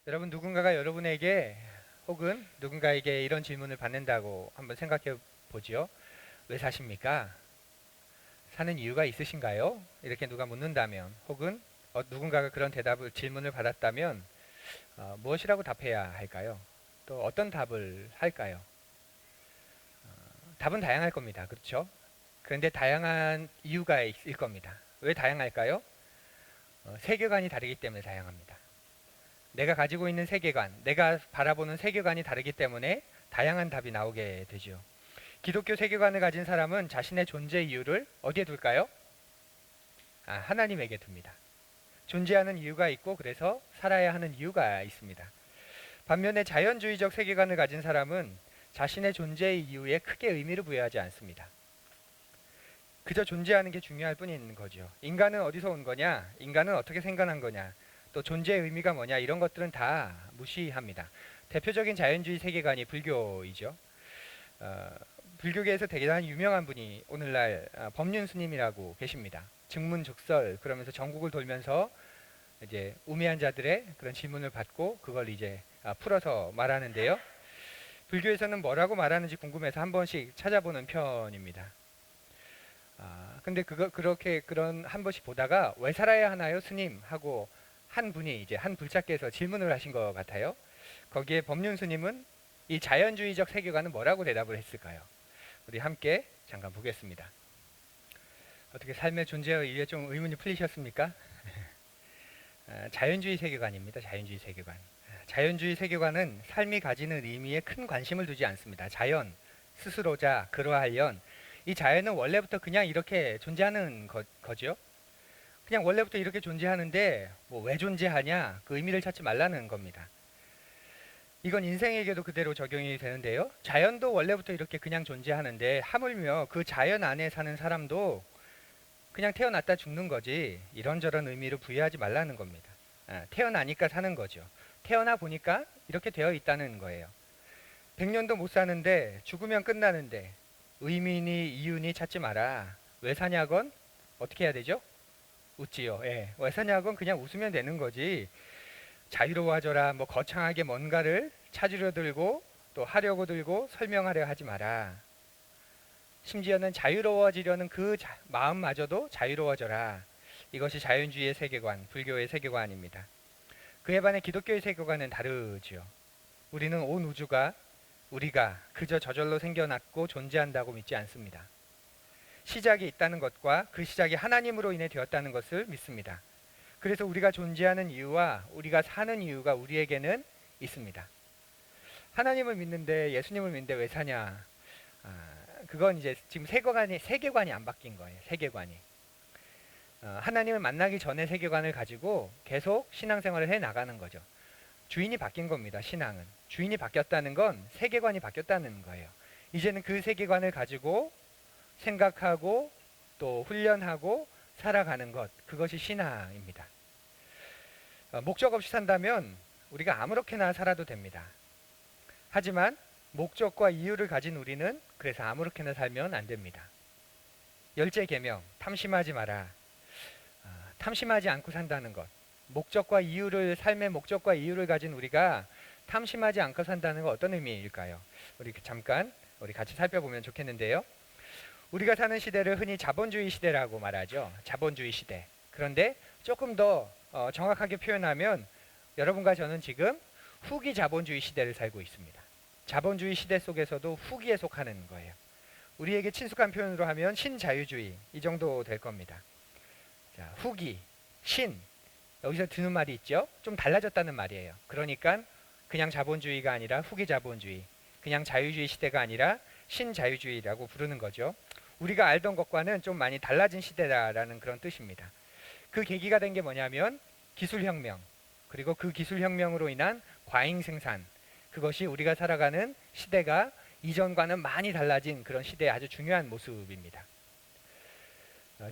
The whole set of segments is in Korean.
여러분 누군가가 여러분에게 혹은 누군가에게 이런 질문을 받는다고 한번 생각해 보지요. 왜 사십니까? 사는 이유가 있으신가요? 이렇게 누가 묻는다면 혹은 누군가가 그런 질문을 받았다면 무엇이라고 답해야 할까요? 또 어떤 답을 할까요? 답은 다양할 겁니다. 그렇죠? 그런데 다양한 이유가 있을 겁니다. 왜 다양할까요? 세계관이 다르기 때문에 다양합니다. 내가 가지고 있는 세계관, 내가 바라보는 세계관이 다르기 때문에 다양한 답이 나오게 되죠. 기독교 세계관을 가진 사람은 자신의 존재 이유를 어디에 둘까요? 하나님에게 둡니다. 존재하는 이유가 있고 그래서 살아야 하는 이유가 있습니다. 반면에 자연주의적 세계관을 가진 사람은 자신의 존재의 이유에 크게 의미를 부여하지 않습니다. 그저 존재하는 게 중요할 뿐인 거죠. 인간은 어디서 온 거냐? 인간은 어떻게 생겨난 거냐? 또 존재의 의미가 뭐냐? 이런 것들은 다 무시합니다. 대표적인 자연주의 세계관이 불교이죠. 불교계에서 대단히 유명한 분이 오늘날 법륜 스님이라고 계십니다. 증문즉설 그러면서 전국을 돌면서 이제 우매한 자들의 그런 질문을 받고 그걸 이제 풀어서 말하는데요. 불교에서는 뭐라고 말하는지 궁금해서 한 번씩 찾아보는 편입니다. 근데 그렇게 그런 한 번씩 보다가 왜 살아야 하나요, 스님? 하고 한 분이 이제 한 불자께서 질문을 하신 것 같아요. 거기에 법륜 스님은 이 자연주의적 세계관은 뭐라고 대답을 했을까요? 우리 함께 잠깐 보겠습니다. 어떻게 삶의 존재의 이유에 좀 의문이 풀리셨습니까? 자연주의 세계관입니다. 자연주의 세계관. 자연주의 세계관은 삶이 가지는 의미에 큰 관심을 두지 않습니다. 자연, 스스로자, 그러하연. 이 자연은 원래부터 그냥 이렇게 존재하는 거죠. 그냥 원래부터 이렇게 존재하는데 뭐 왜 존재하냐? 그 의미를 찾지 말라는 겁니다. 이건 인생에게도 그대로 적용이 되는데요. 자연도 원래부터 이렇게 그냥 존재하는데 하물며 그 자연 안에 사는 사람도 그냥 태어났다 죽는 거지 이런저런 의미를 부여하지 말라는 겁니다. 태어나니까 사는 거죠. 태어나 보니까 이렇게 되어 있다는 거예요. 100년도 못 사는데 죽으면 끝나는데 의미니 이유니 찾지 마라. 왜 사냐건 어떻게 해야 되죠? 웃지요. 예. 왜 사냐건 그냥 웃으면 되는 거지. 자유로워져라. 뭐 거창하게 뭔가를 찾으려 들고 또 하려고 들고 설명하려 하지 마라. 심지어는 자유로워지려는 그 마음마저도 자유로워져라. 이것이 자연주의의 세계관, 불교의 세계관입니다. 그에 반해 기독교의 세계관은 다르지요. 우리는 온 우주가 우리가 그저 저절로 생겨났고 존재한다고 믿지 않습니다. 시작이 있다는 것과 그 시작이 하나님으로 인해 되었다는 것을 믿습니다. 그래서 우리가 존재하는 이유와 우리가 사는 이유가 우리에게는 있습니다. 하나님을 믿는데 예수님을 믿는데 왜 사냐? 그건 이제 지금 세계관이 안 바뀐 거예요. 세계관이. 하나님을 만나기 전에 세계관을 가지고 계속 신앙생활을 해 나가는 거죠. 주인이 바뀐 겁니다. 신앙은. 주인이 바뀌었다는 건 세계관이 바뀌었다는 거예요. 이제는 그 세계관을 가지고 생각하고 또 훈련하고 살아가는 것, 그것이 신앙입니다. 목적 없이 산다면 우리가 아무렇게나 살아도 됩니다. 하지만 목적과 이유를 가진 우리는 그래서 아무렇게나 살면 안 됩니다. 열째 계명, 탐심하지 마라. 탐심하지 않고 산다는 것. 삶의 목적과 이유를 가진 우리가 탐심하지 않고 산다는 건 어떤 의미일까요? 우리 같이 살펴보면 좋겠는데요. 우리가 사는 시대를 흔히 자본주의 시대라고 말하죠. 자본주의 시대. 그런데 조금 더 정확하게 표현하면 여러분과 저는 지금 후기 자본주의 시대를 살고 있습니다. 자본주의 시대 속에서도 후기에 속하는 거예요. 우리에게 친숙한 표현으로 하면 신자유주의 이 정도 될 겁니다. 자, 후기, 신 여기서 드는 말이 있죠. 좀 달라졌다는 말이에요. 그러니까 그냥 자본주의가 아니라 후기 자본주의, 그냥 자유주의 시대가 아니라 신자유주의라고 부르는 거죠. 우리가 알던 것과는 좀 많이 달라진 시대다라는 그런 뜻입니다. 그 계기가 된 게 뭐냐면 기술혁명, 그리고 그 기술혁명으로 인한 과잉 생산, 그것이 우리가 살아가는 시대가 이전과는 많이 달라진 그런 시대의 아주 중요한 모습입니다.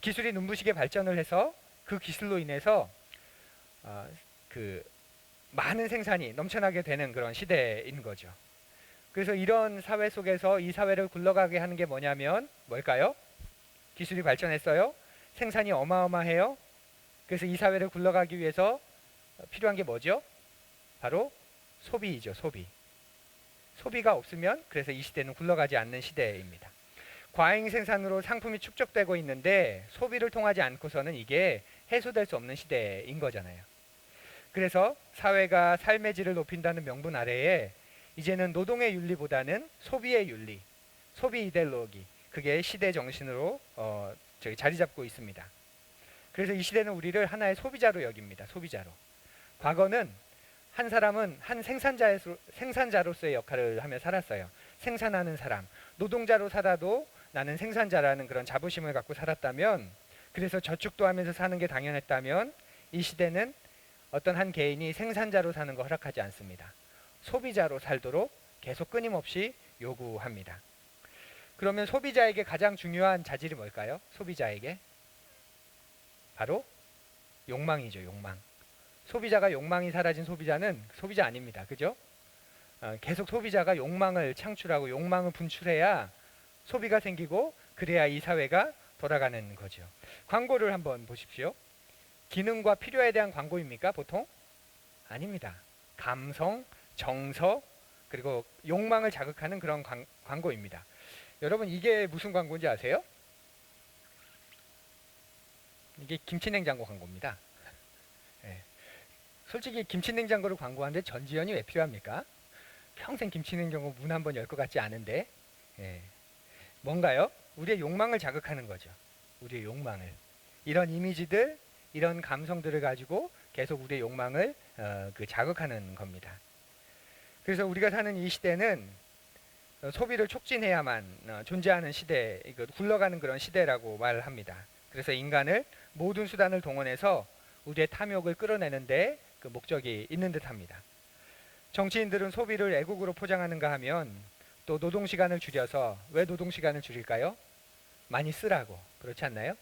기술이 눈부시게 발전을 해서 그 기술로 인해서 그 많은 생산이 넘쳐나게 되는 그런 시대인 거죠. 그래서 이런 사회 속에서 이 사회를 굴러가게 하는 게 뭐냐면 뭘까요? 기술이 발전했어요. 생산이 어마어마해요. 그래서 이 사회를 굴러가기 위해서 필요한 게 뭐죠? 바로 소비이죠. 소비. 소비가 없으면 그래서 이 시대는 굴러가지 않는 시대입니다. 과잉 생산으로 상품이 축적되고 있는데 소비를 통하지 않고서는 이게 해소될 수 없는 시대인 거잖아요. 그래서 사회가 삶의 질을 높인다는 명분 아래에 이제는 노동의 윤리보다는 소비의 윤리, 소비 이데올로기, 그게 시대 정신으로 자리 잡고 있습니다. 그래서 이 시대는 우리를 하나의 소비자로 여깁니다. 소비자로. 과거는 한 사람은 한 생산자로서의 역할을 하며 살았어요. 생산하는 사람, 노동자로 살아도 나는 생산자라는 그런 자부심을 갖고 살았다면, 그래서 저축도 하면서 사는 게 당연했다면, 이 시대는 어떤 한 개인이 생산자로 사는 거 허락하지 않습니다. 소비자로 살도록 계속 끊임없이 요구합니다. 그러면 소비자에게 가장 중요한 자질이 뭘까요? 소비자에게 바로 욕망이죠. 욕망. 소비자가 욕망이 사라진 소비자는 소비자 아닙니다. 그죠? 계속 소비자가 욕망을 창출하고 욕망을 분출해야 소비가 생기고 그래야 이 사회가 돌아가는 거죠. 광고를 한번 보십시오. 기능과 필요에 대한 광고입니까? 보통? 아닙니다. 감성, 정서, 그리고 욕망을 자극하는 그런 광고입니다. 여러분 이게 무슨 광고인지 아세요? 이게 김치냉장고 광고입니다. 네. 솔직히 김치냉장고를 광고하는데 전지현이 왜 필요합니까? 평생 김치냉장고 문 한번 열 것 같지 않은데. 네. 뭔가요? 우리의 욕망을 자극하는 거죠. 우리의 욕망을. 이런 이미지들, 이런 감성들을 가지고 계속 우리의 욕망을 자극하는 겁니다. 그래서 우리가 사는 이 시대는 소비를 촉진해야만 존재하는 시대, 굴러가는 그런 시대라고 말합니다. 그래서 인간을 모든 수단을 동원해서 우리의 탐욕을 끌어내는데 그 목적이 있는 듯합니다. 정치인들은 소비를 애국으로 포장하는가 하면 또 노동시간을 줄여서, 왜 노동시간을 줄일까요? 많이 쓰라고. 그렇지 않나요?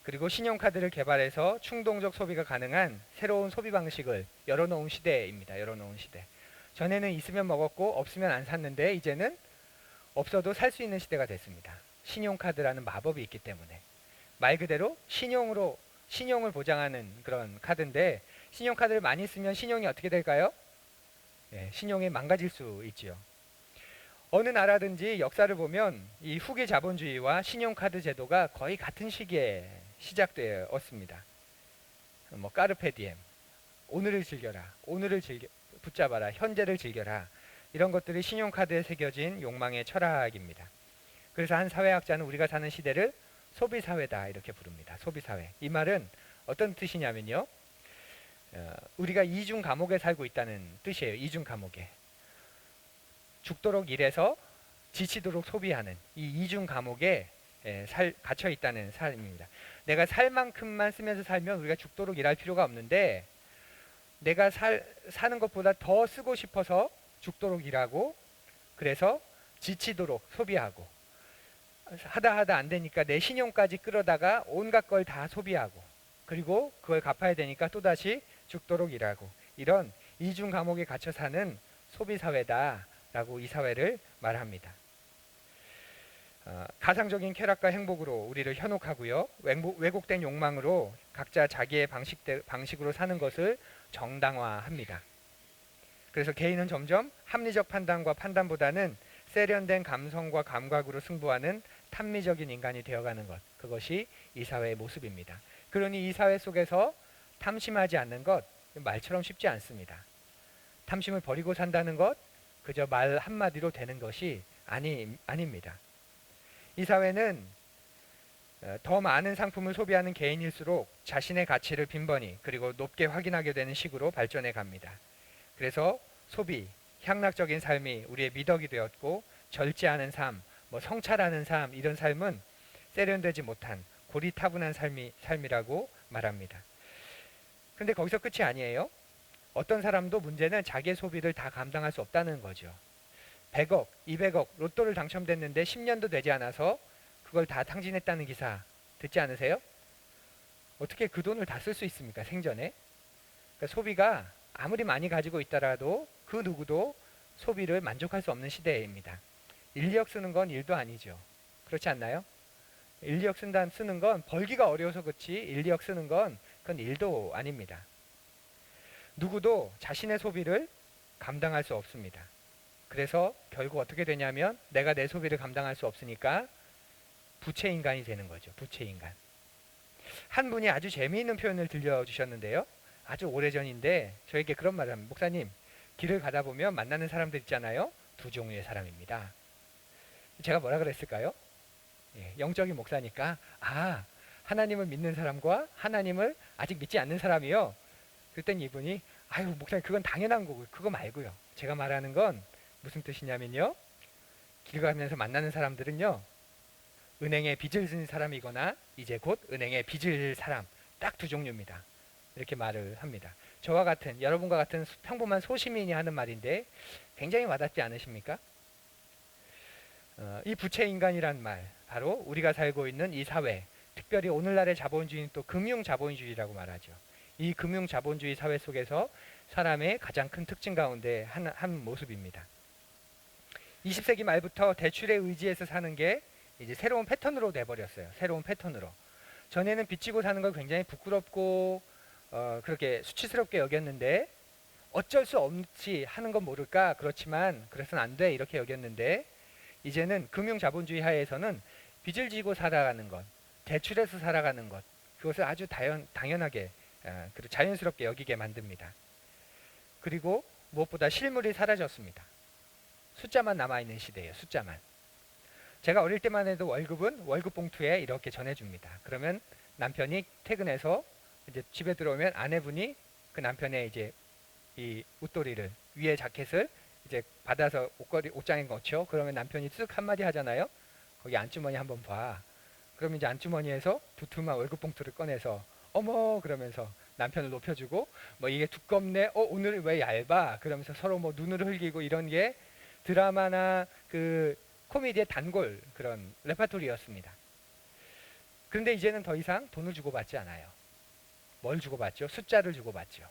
그리고 신용카드를 개발해서 충동적 소비가 가능한 새로운 소비 방식을 열어놓은 시대입니다. 열어놓은 시대. 전에는 있으면 먹었고 없으면 안 샀는데 이제는 없어도 살 수 있는 시대가 됐습니다. 신용카드라는 마법이 있기 때문에. 말 그대로 신용을 보장하는 그런 카드인데, 신용카드를 많이 쓰면 신용이 어떻게 될까요? 네, 신용이 망가질 수 있지요. 어느 나라든지 역사를 보면 이 후기 자본주의와 신용카드 제도가 거의 같은 시기에 시작되었습니다. 뭐 까르페 디엠, 오늘을 즐겨라, 붙잡아라, 현재를 즐겨라, 이런 것들이 신용카드에 새겨진 욕망의 철학입니다. 그래서 한 사회학자는 우리가 사는 시대를 소비사회다 이렇게 부릅니다. 소비사회. 이 말은 어떤 뜻이냐면요, 우리가 이중 감옥에 살고 있다는 뜻이에요. 이중 감옥에. 죽도록 일해서 지치도록 소비하는 이 이중 감옥에 갇혀 있다는 삶입니다. 내가 살 만큼만 쓰면서 살면 우리가 죽도록 일할 필요가 없는데, 내가 사는 것보다 더 쓰고 싶어서 죽도록 일하고, 그래서 지치도록 소비하고, 하다 안 되니까 내 신용까지 끌어다가 온갖 걸 다 소비하고, 그리고 그걸 갚아야 되니까 또다시 죽도록 일하고, 이런 이중 감옥에 갇혀 사는 소비사회다라고 이 사회를 말합니다. 가상적인 쾌락과 행복으로 우리를 현혹하고요, 왜곡된 욕망으로 각자 자기의 방식으로 사는 것을 정당화합니다. 그래서 개인은 점점 합리적 판단과 판단보다는 세련된 감성과 감각으로 승부하는 탐미적인 인간이 되어가는 것, 그것이 이 사회의 모습입니다. 그러니 이 사회 속에서 탐심하지 않는 것, 말처럼 쉽지 않습니다. 탐심을 버리고 산다는 것, 그저 말 한마디로 되는 것이 아닙니다. 이 사회는 더 많은 상품을 소비하는 개인일수록 자신의 가치를 빈번히 그리고 높게 확인하게 되는 식으로 발전해 갑니다. 그래서 소비, 향락적인 삶이 우리의 미덕이 되었고, 절제하는 삶, 성찰하는 삶, 이런 삶은 세련되지 못한 고리타분한 삶이라고 말합니다. 그런데 거기서 끝이 아니에요. 어떤 사람도 문제는 자기의 소비를 다 감당할 수 없다는 거죠. 100억, 200억 로또를 당첨됐는데 10년도 되지 않아서 그걸 다 탕진했다는 기사 듣지 않으세요? 어떻게 그 돈을 다 쓸 수 있습니까? 생전에. 그러니까 소비가 아무리 많이 가지고 있더라도 그 누구도 소비를 만족할 수 없는 시대입니다. 인력 쓰는 건 일도 아니죠. 그렇지 않나요? 인력 쓰는 건 벌기가 어려워서 그렇지, 인력 쓰는 건 그건 일도 아닙니다. 누구도 자신의 소비를 감당할 수 없습니다. 그래서 결국 어떻게 되냐면 내가 내 소비를 감당할 수 없으니까 부채 인간이 되는 거죠. 부채 인간. 한 분이 아주 재미있는 표현을 들려주셨는데요. 아주 오래전인데 저에게 그런 말을 합니다. 목사님, 길을 가다 보면 만나는 사람들 있잖아요. 두 종류의 사람입니다. 제가 뭐라 그랬을까요? 예, 영적인 목사니까 하나님을 믿는 사람과 하나님을 아직 믿지 않는 사람이요. 그랬더니 이분이 아유 목사님 그건 당연한 거고 그거 말고요. 제가 말하는 건 무슨 뜻이냐면요. 길 가면서 만나는 사람들은요. 은행에 빚을 진 사람이거나 이제 곧 은행에 빚을 사람 딱 두 종류입니다. 이렇게 말을 합니다. 저와 같은 여러분과 같은 평범한 소시민이 하는 말인데 굉장히 와닿지 않으십니까? 이 부채 인간이란 말 바로 우리가 살고 있는 이 사회 특별히 오늘날의 자본주의는 또 금융 자본주의라고 말하죠. 이 금융 자본주의 사회 속에서 사람의 가장 큰 특징 가운데 한 모습입니다. 20세기 말부터 대출에 의지해서 사는 게 이제 새로운 패턴으로 돼버렸어요. 새로운 패턴으로. 전에는 빚지고 사는 걸 굉장히 부끄럽고 그렇게 수치스럽게 여겼는데 어쩔 수 없이 하는 건 모를까 그렇지만 그래서는 안 돼 이렇게 여겼는데 이제는 금융 자본주의 하에서는 빚을 지고 살아가는 것, 대출해서 살아가는 것 그것을 아주 당연하게 그리고 자연스럽게 여기게 만듭니다. 그리고 무엇보다 실물이 사라졌습니다. 숫자만 남아있는 시대예요. 숫자만. 제가 어릴 때만 해도 월급은 월급 봉투에 이렇게 전해줍니다. 그러면 남편이 퇴근해서 이제 집에 들어오면 아내분이 그 남편의 이제 이 웃도리를 위에 자켓을 이제 받아서 옷장에 넣죠. 그러면 남편이 쓱 한마디 하잖아요. 거기 안주머니 한번 봐. 그러면 이제 안주머니에서 두툼한 월급 봉투를 꺼내서 어머 그러면서 남편을 높여주고 뭐 이게 두껍네. 오늘 왜 얇아? 그러면서 서로 뭐 눈을 흘기고 이런 게 드라마나 그 코미디의 단골 그런 레파토리였습니다. 그런데 이제는 더 이상 돈을 주고받지 않아요. 뭘 주고받죠? 숫자를 주고받죠.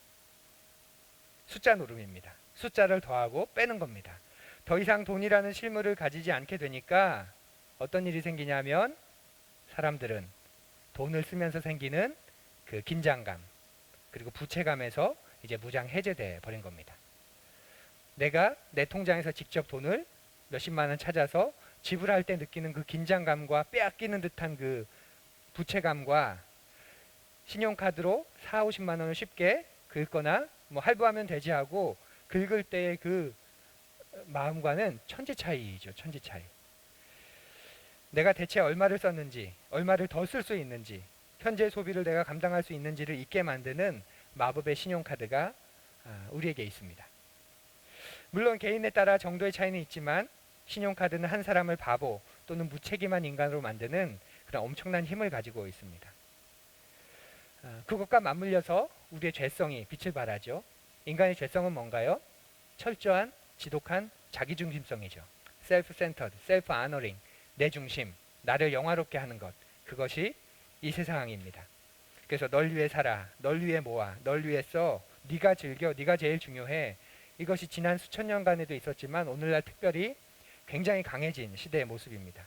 숫자 노름입니다. 숫자를 더하고 빼는 겁니다. 더 이상 돈이라는 실물을 가지지 않게 되니까 어떤 일이 생기냐면 사람들은 돈을 쓰면서 생기는 그 긴장감 그리고 부채감에서 이제 무장 해제돼 버린 겁니다. 내가 내 통장에서 직접 돈을 몇십만 원 찾아서 지불할 때 느끼는 그 긴장감과 빼앗기는 듯한 그 부채감과 신용카드로 4, 50만 원을 쉽게 긁거나 뭐 할부하면 되지 하고 긁을 때의 그 마음과는 천지 차이죠. 천지 차이. 내가 대체 얼마를 썼는지 얼마를 더 쓸 수 있는지 현재 소비를 내가 감당할 수 있는지를 잊게 만드는 마법의 신용카드가 우리에게 있습니다. 물론 개인에 따라 정도의 차이는 있지만 신용카드는 한 사람을 바보 또는 무책임한 인간으로 만드는 그런 엄청난 힘을 가지고 있습니다. 그것과 맞물려서 우리의 죄성이 빛을 발하죠. 인간의 죄성은 뭔가요? 철저한 지독한 자기중심성이죠. self-centered, self-honoring, 내 중심, 나를 영화롭게 하는 것 그것이 이 세상입니다. 그래서 널 위해 살아, 널 위해 모아, 널 위해 써, 네가 즐겨, 네가 제일 중요해. 이것이 지난 수천 년간에도 있었지만 오늘날 특별히 굉장히 강해진 시대의 모습입니다.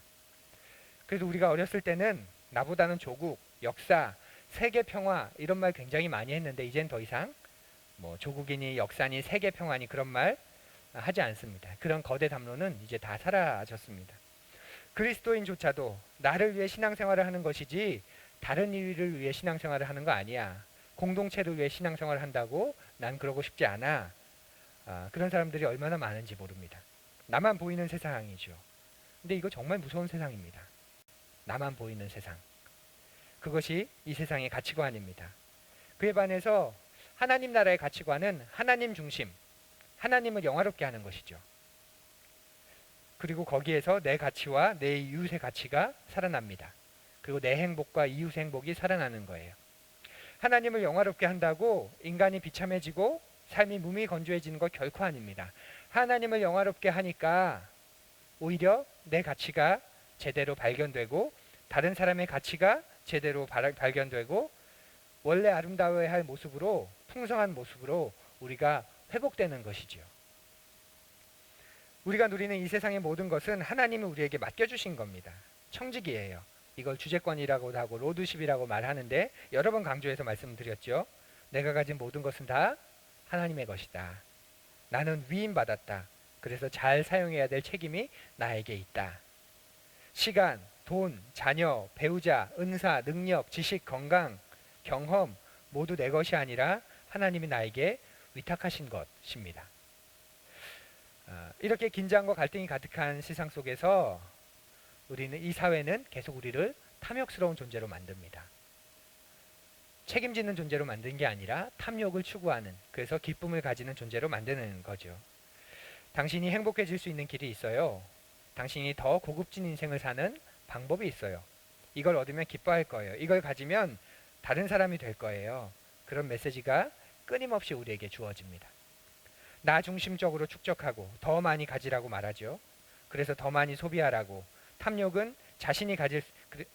그래도 우리가 어렸을 때는 나보다는 조국, 역사, 세계 평화 이런 말 굉장히 많이 했는데 이젠 더 이상 뭐 조국이니 역사니 세계 평화니 그런 말 하지 않습니다. 그런 거대 담론은 이제 다 사라졌습니다. 그리스도인조차도 나를 위해 신앙생활을 하는 것이지 다른 이를 위해 신앙생활을 하는 거 아니야. 공동체를 위해 신앙생활을 한다고 난 그러고 싶지 않아. 그런 사람들이 얼마나 많은지 모릅니다. 나만 보이는 세상이죠. 근데 이거 정말 무서운 세상입니다. 나만 보이는 세상. 그것이 이 세상의 가치관입니다. 그에 반해서 하나님 나라의 가치관은 하나님 중심, 하나님을 영화롭게 하는 것이죠. 그리고 거기에서 내 가치와 내 이웃의 가치가 살아납니다. 그리고 내 행복과 이웃의 행복이 살아나는 거예요. 하나님을 영화롭게 한다고 인간이 비참해지고 삶이 무미건조해지는 것 결코 아닙니다. 하나님을 영화롭게 하니까 오히려 내 가치가 제대로 발견되고 다른 사람의 가치가 제대로 발견되고 원래 아름다워야 할 모습으로 풍성한 모습으로 우리가 회복되는 것이죠. 우리가 누리는 이 세상의 모든 것은 하나님이 우리에게 맡겨주신 겁니다. 청지기예요. 이걸 주재권이라고도 하고 로드십이라고 말하는데 여러 번 강조해서 말씀드렸죠. 내가 가진 모든 것은 다 하나님의 것이다. 나는 위임받았다. 그래서 잘 사용해야 될 책임이 나에게 있다. 시간, 돈, 자녀, 배우자, 은사, 능력, 지식, 건강, 경험 모두 내 것이 아니라 하나님이 나에게 위탁하신 것입니다. 이렇게 긴장과 갈등이 가득한 세상 속에서 이 사회는 계속 우리를 탐욕스러운 존재로 만듭니다. 책임지는 존재로 만든 게 아니라 탐욕을 추구하는, 그래서 기쁨을 가지는 존재로 만드는 거죠. 당신이 행복해질 수 있는 길이 있어요. 당신이 더 고급진 인생을 사는 방법이 있어요. 이걸 얻으면 기뻐할 거예요. 이걸 가지면 다른 사람이 될 거예요. 그런 메시지가 끊임없이 우리에게 주어집니다. 나 중심적으로 축적하고 더 많이 가지라고 말하죠. 그래서 더 많이 소비하라고. 탐욕은 자신이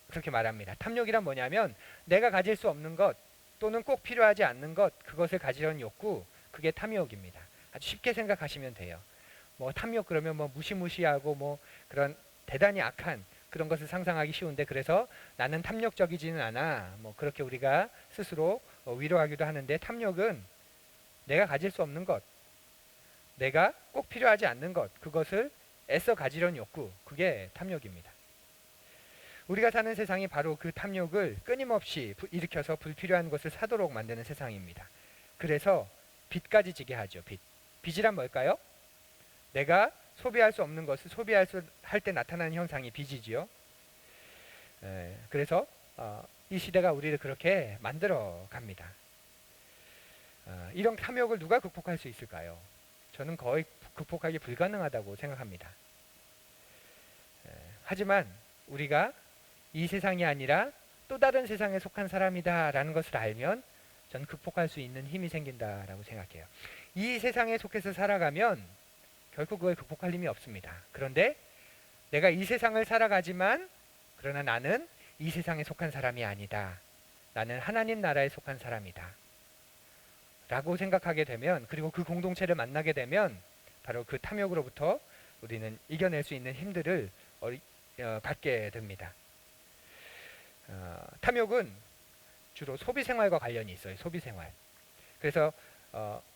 그렇게 말합니다. 탐욕이란 뭐냐면 내가 가질 수 없는 것 또는 꼭 필요하지 않는 것, 그것을 가지려는 욕구, 그게 탐욕입니다. 아주 쉽게 생각하시면 돼요. 뭐 탐욕 그러면 뭐 무시무시하고 뭐 그런 대단히 악한 그런 것을 상상하기 쉬운데, 그래서 나는 탐욕적이지는 않아, 뭐 그렇게 우리가 스스로 위로하기도 하는데, 탐욕은 내가 가질 수 없는 것, 내가 꼭 필요하지 않는 것, 그것을 애써 가지려는 욕구, 그게 탐욕입니다. 우리가 사는 세상이 바로 그 탐욕을 끊임없이 일으켜서 불필요한 것을 사도록 만드는 세상입니다. 그래서 빚까지 지게 하죠. 빚이란 뭘까요? 내가 소비할 수 없는 것을 할 때 나타나는 현상이 빚이지요. 그래서 이 시대가 우리를 그렇게 만들어 갑니다. 이런 탐욕을 누가 극복할 수 있을까요? 저는 거의 극복하기 불가능하다고 생각합니다. 하지만 우리가 이 세상이 아니라 또 다른 세상에 속한 사람이다 라는 것을 알면 저는 극복할 수 있는 힘이 생긴다라고 생각해요. 이 세상에 속해서 살아가면 결코 그걸 극복할 힘이 없습니다. 그런데 내가 이 세상을 살아가지만 그러나 나는 이 세상에 속한 사람이 아니다. 나는 하나님 나라에 속한 사람이다. 라고 생각하게 되면, 그리고 그 공동체를 만나게 되면 바로 그 탐욕으로부터 우리는 이겨낼 수 있는 힘들을 갖게 됩니다. 탐욕은 주로 소비생활과 관련이 있어요. 소비생활. 그래서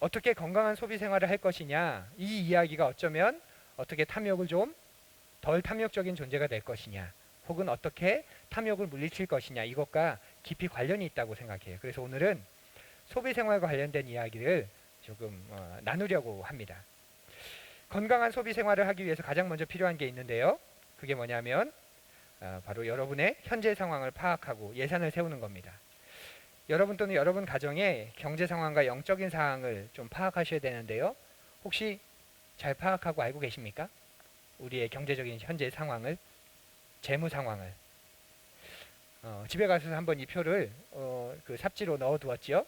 어떻게 건강한 소비생활을 할 것이냐, 이 이야기가 어쩌면 어떻게 탐욕을 좀 덜 탐욕적인 존재가 될 것이냐, 혹은 어떻게 탐욕을 물리칠 것이냐, 이것과 깊이 관련이 있다고 생각해요. 그래서 오늘은 소비생활과 관련된 이야기를 조금 나누려고 합니다. 건강한 소비생활을 하기 위해서 가장 먼저 필요한 게 있는데요. 그게 뭐냐면 바로 여러분의 현재 상황을 파악하고 예산을 세우는 겁니다. 여러분 또는 여러분 가정의 경제 상황과 영적인 상황을 좀 파악하셔야 되는데요. 혹시 잘 파악하고 알고 계십니까? 우리의 경제적인 현재 상황을, 재무 상황을. 집에 가서 한번 이 표를 그 삽지로 넣어 두었지요.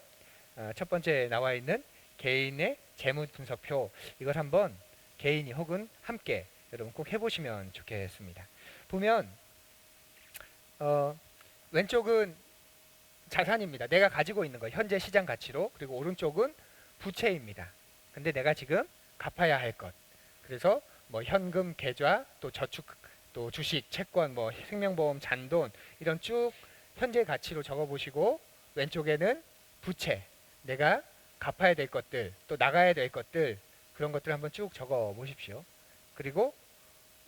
첫 번째 나와 있는 개인의 재무 분석표, 이걸 한번 개인이 혹은 함께 여러분 꼭 해보시면 좋겠습니다. 보면 왼쪽은 자산입니다. 내가 가지고 있는 거, 현재 시장 가치로. 그리고 오른쪽은 부채입니다. 근데 내가 지금 갚아야 할 것. 그래서 뭐 현금, 계좌, 또 저축, 또 주식, 채권, 뭐 생명보험, 잔돈, 이런 쭉 현재 가치로 적어보시고, 왼쪽에는 부채, 내가 갚아야 될 것들, 또 나가야 될 것들, 그런 것들 한번 쭉 적어보십시오. 그리고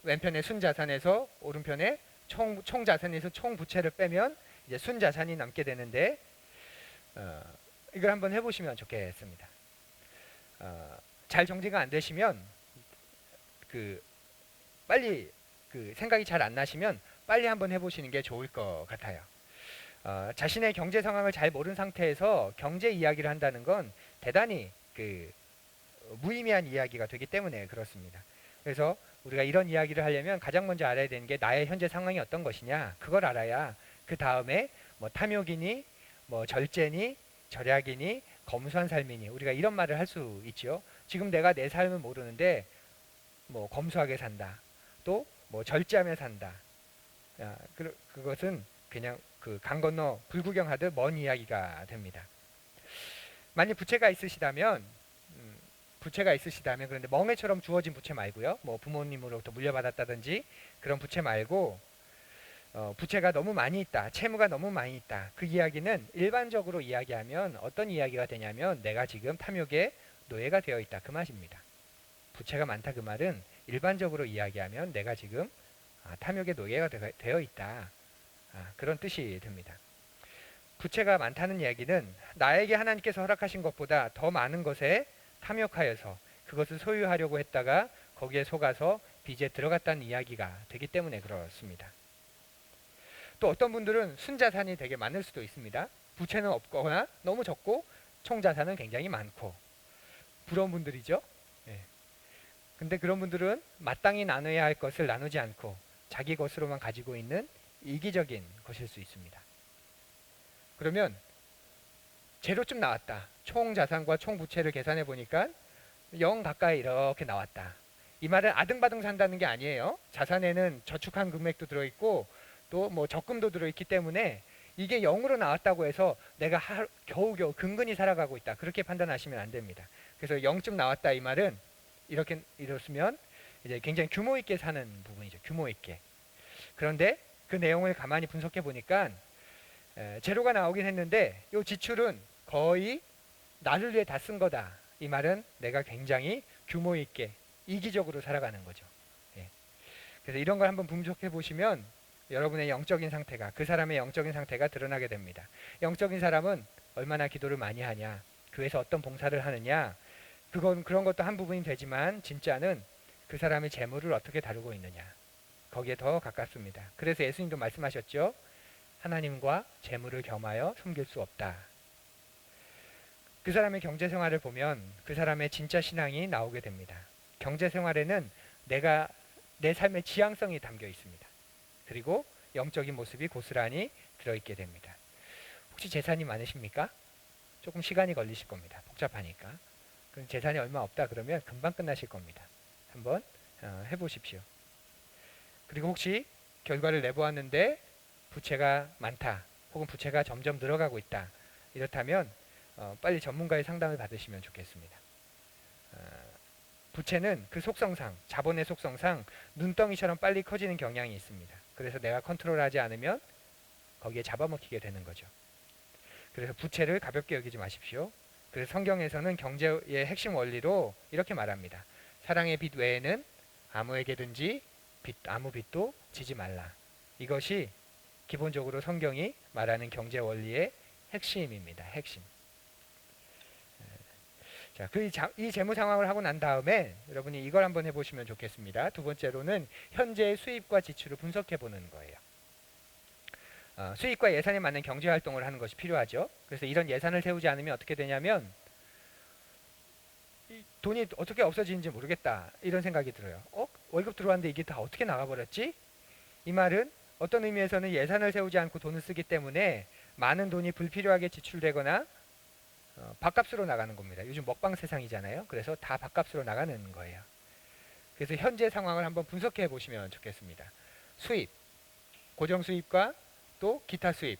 왼편에 순자산에서 오른편에 총자산에서 총부채를 빼면 이제 순자산이 남게 되는데, 이걸 한번 해보시면 좋겠습니다. 잘 정리가 안 되시면 빨리 생각이 잘 안 나시면 빨리 한번 해보시는 게 좋을 것 같아요. 자신의 경제 상황을 잘 모르는 상태에서 경제 이야기를 한다는 건 대단히 무의미한 이야기가 되기 때문에 그렇습니다. 그래서 우리가 이런 이야기를 하려면 가장 먼저 알아야 되는 게 나의 현재 상황이 어떤 것이냐, 그걸 알아야 그 다음에 뭐 탐욕이니 뭐 절제니 절약이니 검소한 삶이니 우리가 이런 말을 할 수 있죠. 지금 내가 내 삶을 모르는데 뭐 검소하게 산다, 또 뭐 절제하며 산다, 그것은 그냥 강 건너 불구경하듯 먼 이야기가 됩니다. 만약 부채가 있으시다면 그런데 멍해처럼 주어진 부채 말고요, 뭐 부모님으로부터 물려받았다든지 그런 부채 말고 부채가 너무 많이 있다, 채무가 너무 많이 있다, 그 이야기는 일반적으로 이야기하면 어떤 이야기가 되냐면 내가 지금 탐욕에 노예가 되어 있다 그 맛입니다. 부채가 많다 그 말은 일반적으로 이야기하면 내가 지금 탐욕의 노예가 되어 있다, 그런 뜻이 됩니다. 부채가 많다는 이야기는 나에게 하나님께서 허락하신 것보다 더 많은 것에 탐욕하여서 그것을 소유하려고 했다가 거기에 속아서 빚에 들어갔다는 이야기가 되기 때문에 그렇습니다. 또 어떤 분들은 순자산이 되게 많을 수도 있습니다. 부채는 없거나 너무 적고 총자산은 굉장히 많고 부러운 분들이죠. 예. 근데 그런 분들은 마땅히 나눠야 할 것을 나누지 않고 자기 것으로만 가지고 있는 이기적인 것일 수 있습니다. 그러면 제로쯤 나왔다. 총 자산과 총 부채를 계산해 보니까 0 가까이 이렇게 나왔다. 이 말은 아등바등 산다는 게 아니에요. 자산에는 저축한 금액도 들어있고 또 뭐 적금도 들어있기 때문에 이게 0으로 나왔다고 해서 내가 겨우겨우 근근히 살아가고 있다, 그렇게 판단하시면 안 됩니다. 그래서 0쯤 나왔다 이 말은 이렇으면 이제 굉장히 규모 있게 사는 부분이죠. 규모 있게. 그런데 그 내용을 가만히 분석해 보니까 제로가 나오긴 했는데 이 지출은 거의 나를 위해 다 쓴 거다. 이 말은 내가 굉장히 규모 있게 이기적으로 살아가는 거죠. 예. 그래서 이런 걸 한번 분석해 보시면 여러분의 영적인 상태가, 그 사람의 영적인 상태가 드러나게 됩니다. 영적인 사람은 얼마나 기도를 많이 하냐, 교회에서 어떤 봉사를 하느냐, 그런 것도 한 부분이 되지만 진짜는 그 사람의 재물을 어떻게 다루고 있느냐, 거기에 더 가깝습니다. 그래서 예수님도 말씀하셨죠. 하나님과 재물을 겸하여 섬길 수 없다. 그 사람의 경제 생활을 보면 그 사람의 진짜 신앙이 나오게 됩니다. 경제 생활에는 내 삶의 지향성이 담겨 있습니다. 그리고 영적인 모습이 고스란히 들어있게 됩니다. 혹시 재산이 많으십니까? 조금 시간이 걸리실 겁니다. 복잡하니까. 그럼 재산이 얼마 없다 그러면 금방 끝나실 겁니다. 한번 해보십시오. 그리고 혹시 결과를 내보았는데 부채가 많다, 혹은 부채가 점점 늘어가고 있다, 이렇다면 빨리 전문가의 상담을 받으시면 좋겠습니다. 부채는 그 속성상, 자본의 속성상 눈덩이처럼 빨리 커지는 경향이 있습니다. 그래서 내가 컨트롤하지 않으면 거기에 잡아먹히게 되는 거죠. 그래서 부채를 가볍게 여기지 마십시오. 그래서 성경에서는 경제의 핵심 원리로 이렇게 말합니다. 사랑의 빚 외에는 아무에게든지 아무 빚도 지지 말라. 이것이 기본적으로 성경이 말하는 경제 원리의 핵심입니다. 핵심. 자, 이 재무 상황을 하고 난 다음에 여러분이 이걸 한번 해보시면 좋겠습니다. 두 번째로는 현재의 수입과 지출을 분석해 보는 거예요. 수입과 예산에 맞는 경제 활동을 하는 것이 필요하죠. 그래서 이런 예산을 세우지 않으면 어떻게 되냐면 돈이 어떻게 없어지는지 모르겠다, 이런 생각이 들어요. 월급 들어왔는데 이게 다 어떻게 나가버렸지? 이 말은 어떤 의미에서는 예산을 세우지 않고 돈을 쓰기 때문에 많은 돈이 불필요하게 지출되거나 밥값으로 나가는 겁니다. 요즘 먹방 세상이잖아요. 그래서 다 밥값으로 나가는 거예요. 그래서 현재 상황을 한번 분석해 보시면 좋겠습니다. 수입, 고정 수입과 또 기타 수입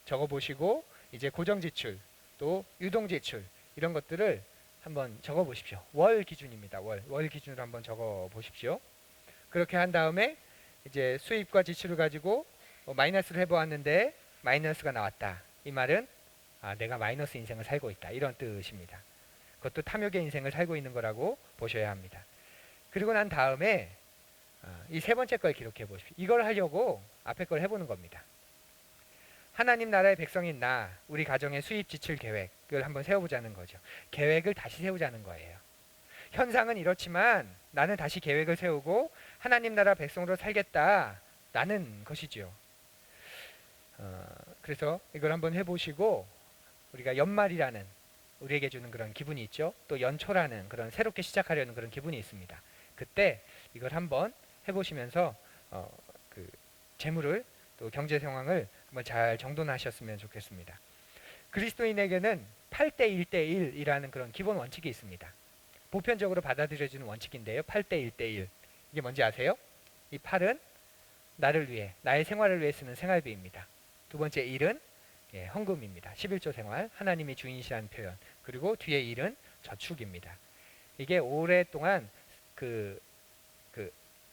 적어 보시고, 이제 고정 지출, 또 유동 지출, 이런 것들을 한번 적어 보십시오. 월 기준입니다. 월 기준으로 한번 적어 보십시오. 그렇게 한 다음에 이제 수입과 지출을 가지고 마이너스를 해보았는데 마이너스가 나왔다. 이 말은 내가 마이너스 인생을 살고 있다, 이런 뜻입니다. 그것도 탐욕의 인생을 살고 있는 거라고 보셔야 합니다. 그리고 난 다음에 이 세 번째 걸 기록해 보십시오. 이걸 하려고 앞에 걸 해보는 겁니다. 하나님 나라의 백성인 나, 우리 가정의 수입 지출 계획을 한번 세워보자는 거죠. 계획을 다시 세우자는 거예요. 현상은 이렇지만 나는 다시 계획을 세우고 하나님 나라 백성으로 살겠다라는 것이죠. 그래서 이걸 한번 해보시고, 우리가 연말이라는 우리에게 주는 그런 기분이 있죠. 또 연초라는 그런 새롭게 시작하려는 그런 기분이 있습니다. 그때 이걸 한번 해보시면서 그 재물을, 또 경제 상황을 한번 잘 정돈하셨으면 좋겠습니다. 그리스도인에게는 8대 1대 1이라는 그런 기본 원칙이 있습니다. 보편적으로 받아들여지는 원칙인데요. 8대 1대 1. 이게 뭔지 아세요? 이 8은 나를 위해, 나의 생활을 위해 쓰는 생활비입니다. 두 번째 1은 헌금입니다. 11조 생활, 하나님이 주인이시라는 표현. 그리고 뒤에 1은 저축입니다. 이게 오랫동안 그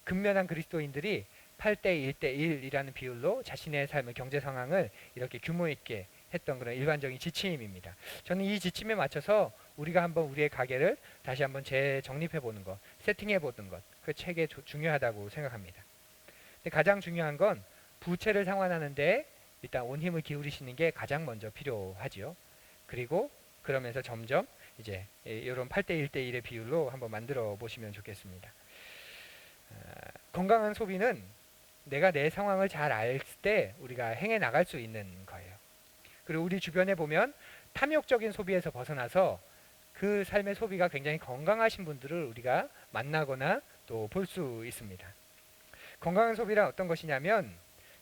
근면한 그리스도인들이 8대 1대 1이라는 비율로 자신의 삶의 경제 상황을 이렇게 규모 있게 했던 그런 일반적인 지침입니다. 저는 이 지침에 맞춰서 우리가 한번 우리의 가게를 다시 한번 재정립해 보는 것, 세팅해 보는 것, 그 책에 중요하다고 생각합니다. 근데 가장 중요한 건 부채를 상환하는데 일단 온 힘을 기울이시는 게 가장 먼저 필요하지요. 그리고 그러면서 점점 이제 이런 8대 1대 1의 비율로 한번 만들어 보시면 좋겠습니다. 건강한 소비는 내가 내 상황을 잘 알 때 우리가 행해 나갈 수 있는 거예요. 그리고 우리 주변에 보면 탐욕적인 소비에서 벗어나서 그 삶의 소비가 굉장히 건강하신 분들을 우리가 만나거나 또 볼 수 있습니다. 건강한 소비란 어떤 것이냐면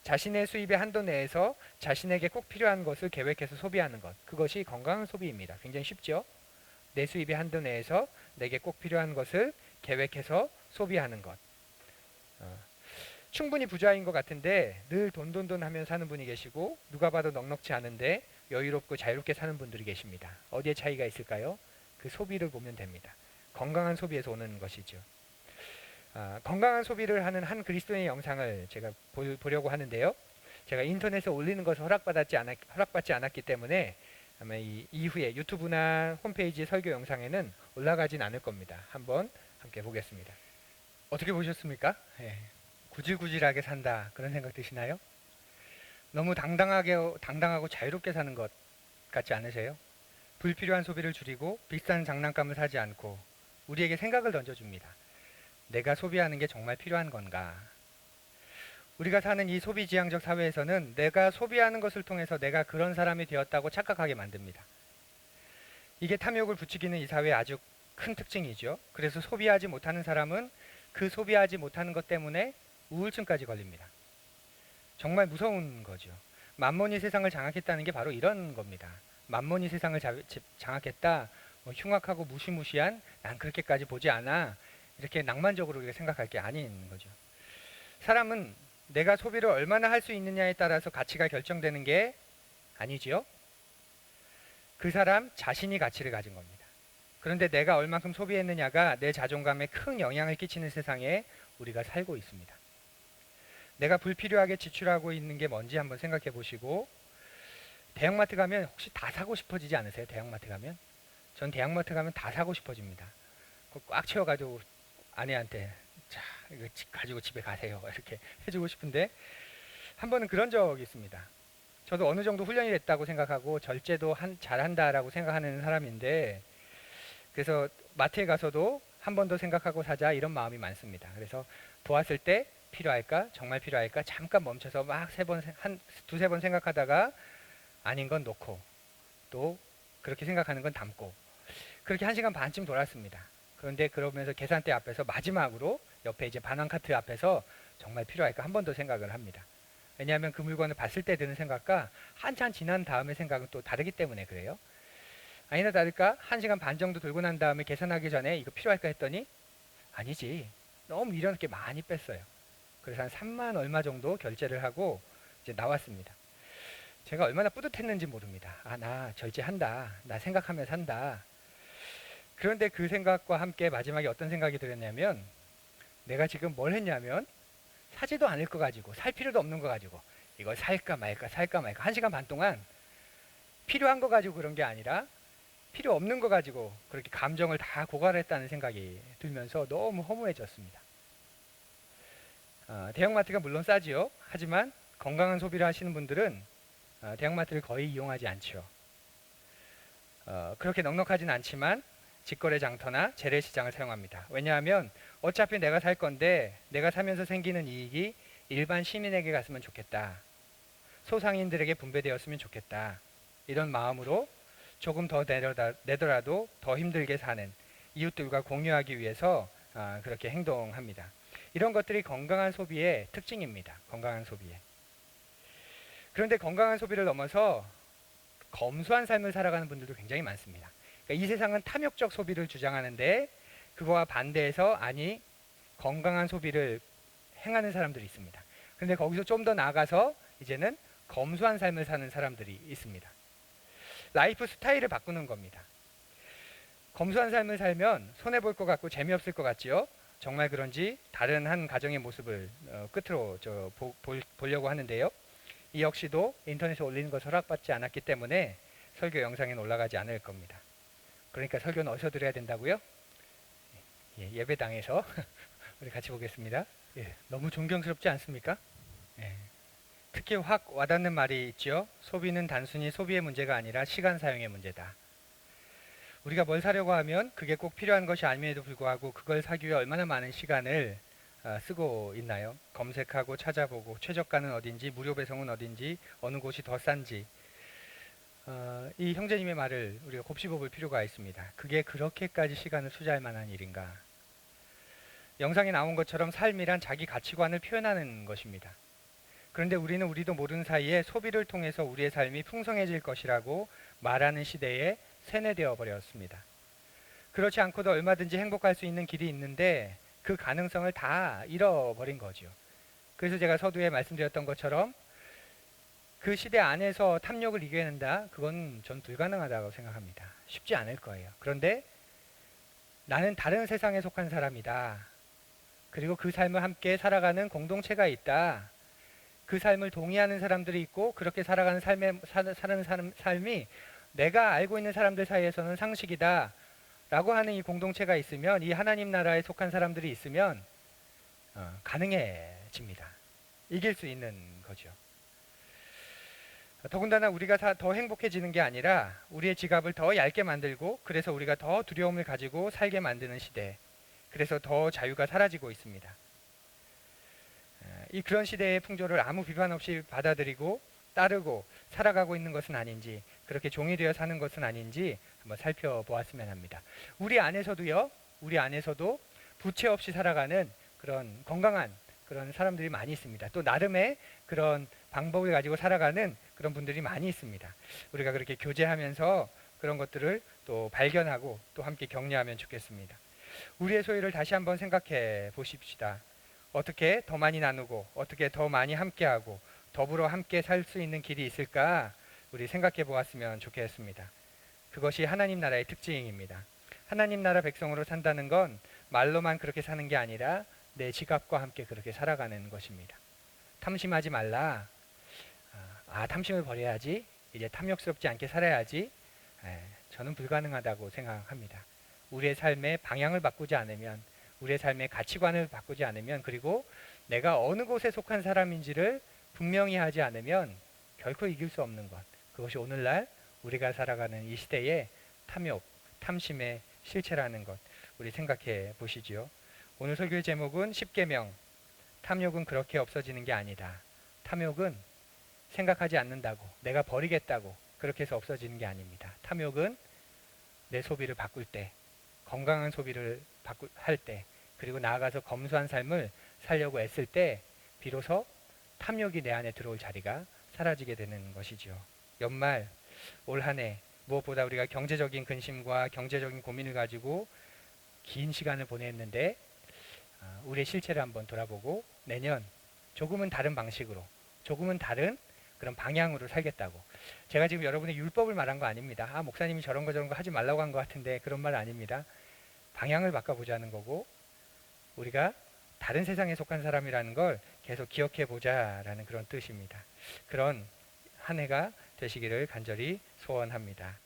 자신의 수입의 한도 내에서 자신에게 꼭 필요한 것을 계획해서 소비하는 것. 그것이 건강한 소비입니다. 굉장히 쉽죠? 내 수입의 한도 내에서 내게 꼭 필요한 것을 계획해서 소비하는 것. 충분히 부자인 것 같은데 늘 돈 하면 사는 분이 계시고 누가 봐도 넉넉지 않은데 여유롭고 자유롭게 사는 분들이 계십니다. 어디에 차이가 있을까요? 그 소비를 보면 됩니다. 건강한 소비에서 오는 것이죠. 건강한 소비를 하는 한 그리스도인의 영상을 제가 보려고 하는데요. 제가 인터넷에 올리는 것을 허락받지 않았기 때문에 아마 이후에 유튜브나 홈페이지 설교 영상에는 올라가진 않을 겁니다. 한번 함께 보겠습니다. 어떻게 보셨습니까? 예. 구질구질하게 산다 그런 생각 드시나요? 너무 당당하고 자유롭게 사는 것 같지 않으세요? 불필요한 소비를 줄이고 비싼 장난감을 사지 않고 우리에게 생각을 던져줍니다. 내가 소비하는 게 정말 필요한 건가? 우리가 사는 이 소비지향적 사회에서는 내가 소비하는 것을 통해서 내가 그런 사람이 되었다고 착각하게 만듭니다. 이게 탐욕을 부추기는 이 사회의 아주 큰 특징이죠. 그래서 소비하지 못하는 사람은 그 소비하지 못하는 것 때문에 우울증까지 걸립니다. 정말 무서운 거죠. 만몬이 세상을 장악했다는 게 바로 이런 겁니다. 만몬이 세상을 장악했다. 흉악하고 무시무시한 난 그렇게까지 보지 않아. 이렇게 낭만적으로 우리가 생각할 게 아닌 거죠. 사람은 내가 소비를 얼마나 할 수 있느냐에 따라서 가치가 결정되는 게 아니지요. 그 사람 자신이 가치를 가진 겁니다. 그런데 내가 얼만큼 소비했느냐가 내 자존감에 큰 영향을 끼치는 세상에 우리가 살고 있습니다. 내가 불필요하게 지출하고 있는 게 뭔지 한번 생각해 보시고 대형마트 가면 혹시 다 사고 싶어지지 않으세요? 대형마트 가면? 전 대형마트 가면 다 사고 싶어집니다. 꽉 채워가지고 아내한테 자 이거 가지고 집에 가세요 이렇게 해주고 싶은데 한 번은 그런 적이 있습니다. 저도 어느 정도 훈련이 됐다고 생각하고 절제도 잘한다라고 생각하는 사람인데 그래서 마트에 가서도 한 번 더 생각하고 사자 이런 마음이 많습니다. 그래서 보았을 때 필요할까? 정말 필요할까? 잠깐 멈춰서 막 두세 번 생각하다가 아닌 건 놓고 또 그렇게 생각하는 건 담고 그렇게 1시간 반쯤 돌았습니다. 그런데 그러면서 계산대 앞에서 마지막으로 옆에 이제 반환카트 앞에서 정말 필요할까 한 번 더 생각을 합니다. 왜냐하면 그 물건을 봤을 때 드는 생각과 한참 지난 다음에 생각은 또 다르기 때문에 그래요. 아니나 다를까 1시간 반 정도 돌고 난 다음에 계산하기 전에 이거 필요할까 했더니 아니지. 너무 미련 있게 많이 뺐어요. 그래서 한 3만 얼마 정도 결제를 하고 이제 나왔습니다. 제가 얼마나 뿌듯했는지 모릅니다. 나 절제한다. 나 생각하며 산다. 그런데 그 생각과 함께 마지막에 어떤 생각이 들었냐면 내가 지금 뭘 했냐면 사지도 않을 거 가지고 살 필요도 없는 거 가지고 이걸 살까 말까 1시간 반 동안 필요한 거 가지고 그런 게 아니라 필요 없는 거 가지고 그렇게 감정을 다 고갈했다는 생각이 들면서 너무 허무해졌습니다. 대형마트가 물론 싸지요. 하지만 건강한 소비를 하시는 분들은 대형마트를 거의 이용하지 않죠. 그렇게 넉넉하진 않지만 직거래 장터나 재래시장을 사용합니다. 왜냐하면 어차피 내가 살 건데 내가 사면서 생기는 이익이 일반 시민에게 갔으면 좋겠다. 소상인들에게 분배되었으면 좋겠다. 이런 마음으로 조금 더 내더라도 더 힘들게 사는 이웃들과 공유하기 위해서 그렇게 행동합니다. 이런 것들이 건강한 소비의 특징입니다. 건강한 소비의. 그런데 건강한 소비를 넘어서 검소한 삶을 살아가는 분들도 굉장히 많습니다. 그러니까 이 세상은 탐욕적 소비를 주장하는데 그거와 반대해서 아니 건강한 소비를 행하는 사람들이 있습니다. 그런데 거기서 좀 더 나아가서 이제는 검소한 삶을 사는 사람들이 있습니다. 라이프 스타일을 바꾸는 겁니다. 검소한 삶을 살면 손해볼 것 같고 재미없을 것 같지요? 정말 그런지 다른 한 가정의 모습을 끝으로 보려고 하는데요. 이 역시도 인터넷에 올리는 것을 허락받지 않았기 때문에 설교 영상에는 올라가지 않을 겁니다. 그러니까 설교는 어디서 드려야 된다고요? 예배당에서. 우리 같이 보겠습니다. 너무 존경스럽지 않습니까? 특히 확 와닿는 말이 있죠. 소비는 단순히 소비의 문제가 아니라 시간 사용의 문제다. 우리가 뭘 사려고 하면 그게 꼭 필요한 것이 아님에도 불구하고 그걸 사기 위해 얼마나 많은 시간을 쓰고 있나요? 검색하고 찾아보고 최저가는 어딘지, 무료 배송은 어딘지, 어느 곳이 더 싼지. 이 형제님의 말을 우리가 곱씹어 볼 필요가 있습니다. 그게 그렇게까지 시간을 투자할 만한 일인가? 영상에 나온 것처럼 삶이란 자기 가치관을 표현하는 것입니다. 그런데 우리는 우리도 모르는 사이에 소비를 통해서 우리의 삶이 풍성해질 것이라고 말하는 시대에 세뇌되어 버렸습니다. 그렇지 않고도 얼마든지 행복할 수 있는 길이 있는데 그 가능성을 다 잃어버린 거죠. 그래서 제가 서두에 말씀드렸던 것처럼 그 시대 안에서 탐욕을 이겨낸다? 그건 전 불가능하다고 생각합니다. 쉽지 않을 거예요. 그런데 나는 다른 세상에 속한 사람이다. 그리고 그 삶을 함께 살아가는 공동체가 있다. 그 삶을 동의하는 사람들이 있고 그렇게 살아가는 삶이 내가 알고 있는 사람들 사이에서는 상식이다 라고 하는 이 공동체가 있으면, 이 하나님 나라에 속한 사람들이 있으면 가능해집니다. 이길 수 있는 거죠. 더군다나 우리가 더 행복해지는 게 아니라 우리의 지갑을 더 얇게 만들고, 그래서 우리가 더 두려움을 가지고 살게 만드는 시대, 그래서 더 자유가 사라지고 있습니다. 이 그런 시대의 풍조를 아무 비판 없이 받아들이고 따르고 살아가고 있는 것은 아닌지, 그렇게 종이 되어 사는 것은 아닌지 한번 살펴보았으면 합니다. 우리 안에서도 부채 없이 살아가는 그런 건강한 그런 사람들이 많이 있습니다. 또 나름의 그런 방법을 가지고 살아가는 그런 분들이 많이 있습니다. 우리가 그렇게 교제하면서 그런 것들을 또 발견하고 또 함께 격려하면 좋겠습니다. 우리의 소유를 다시 한번 생각해 보십시다. 어떻게 더 많이 나누고 어떻게 더 많이 함께하고 더불어 함께 살 수 있는 길이 있을까 우리 생각해 보았으면 좋겠습니다. 그것이 하나님 나라의 특징입니다. 하나님 나라 백성으로 산다는 건 말로만 그렇게 사는 게 아니라 내 지갑과 함께 그렇게 살아가는 것입니다. 탐심하지 말라. 탐심을 버려야지. 이제 탐욕스럽지 않게 살아야지. 저는 불가능하다고 생각합니다. 우리의 삶의 방향을 바꾸지 않으면, 우리의 삶의 가치관을 바꾸지 않으면, 그리고 내가 어느 곳에 속한 사람인지를 분명히 하지 않으면 결코 이길 수 없는 것, 그것이 오늘날 우리가 살아가는 이 시대의 탐욕, 탐심의 실체라는 것, 우리 생각해 보시지요. 오늘 설교의 제목은 10계명, 탐욕은 그렇게 없어지는 게 아니다. 탐욕은 생각하지 않는다고, 내가 버리겠다고 그렇게 해서 없어지는 게 아닙니다. 탐욕은 내 소비를 바꿀 때, 건강한 소비를 할 때, 그리고 나아가서 검소한 삶을 살려고 애쓸 때 비로소 탐욕이 내 안에 들어올 자리가 사라지게 되는 것이죠. 연말 올 한 해 무엇보다 우리가 경제적인 근심과 경제적인 고민을 가지고 긴 시간을 보냈는데 우리의 실체를 한번 돌아보고 내년 조금은 다른 방식으로, 조금은 다른 그런 방향으로 살겠다고. 제가 지금 여러분의 율법을 말한 거 아닙니다. 목사님이 저런 거 하지 말라고 한 것 같은데, 그런 말 아닙니다. 방향을 바꿔보자는 거고, 우리가 다른 세상에 속한 사람이라는 걸 계속 기억해 보자라는 그런 뜻입니다. 그런 한 해가 되시기를 간절히 소원합니다.